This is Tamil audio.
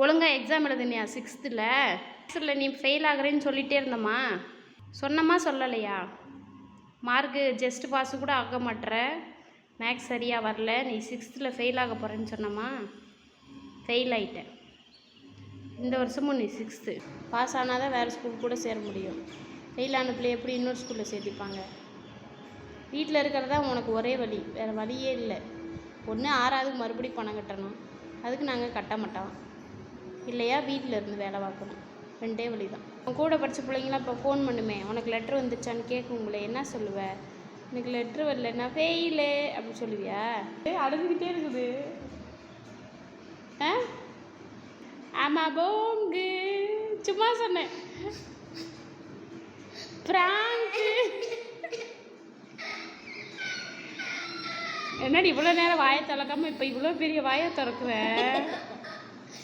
ஒழுங்காக எக்ஸாம் எழுதுனியா 6th நீ ஃபெயில் ஆகிறேன்னு சொல்லிகிட்டே இருந்தம்மா. சொன்னம்மா சொல்லலையா? மார்க்கு ஜஸ்ட் பாஸு கூட ஆக மாட்டுற, மேக்ஸ் சரியாக வரல, நீ 6th ஃபெயில் ஆக போகிறேன்னு சொன்னம்மா. ஃபெயில் ஆகிட்டேன். இந்த வருஷமும் நீ 6th பாஸ் ஆனால் தான் வேறு ஸ்கூல் கூட சேர முடியும். ஃபெயில் ஆன பிள்ளை எப்படி இன்னொரு ஸ்கூலில் சேர்த்திப்பாங்க? வீட்டில் இருக்கிறதா உனக்கு ஒரே வழி, வேறு வழியே இல்லை. ஒன்று 6ஆவதுக்கு மறுபடியும் பணம் கட்டணும், அதுக்கு நாங்கள் கட்ட மாட்டோம். இல்லையா வீட்டில் இருந்து வேலை பார்க்கணும். 2 வழி தான். உன் கூட படித்த பிள்ளைங்களாம் இப்போ ஃபோன் பண்ணுமே, உனக்கு லெட்ரு வந்துச்சான்னு கேட்குங்களே, என்ன சொல்லுவேன்? எனக்கு லெட்ரு வரல, நான் ஃபெயிலு அப்படின்னு சொல்லுவியா? அழுதுகிட்டே இருக்குது. ஆமாம் போங்கு, சும்மா சொன்னேன். பிராங்கு. என்னடி இவ்வளோ நேரம் வாயை திறக்காமல் இப்போ இவ்வளோ பெரிய வாயை திறக்குவேன்?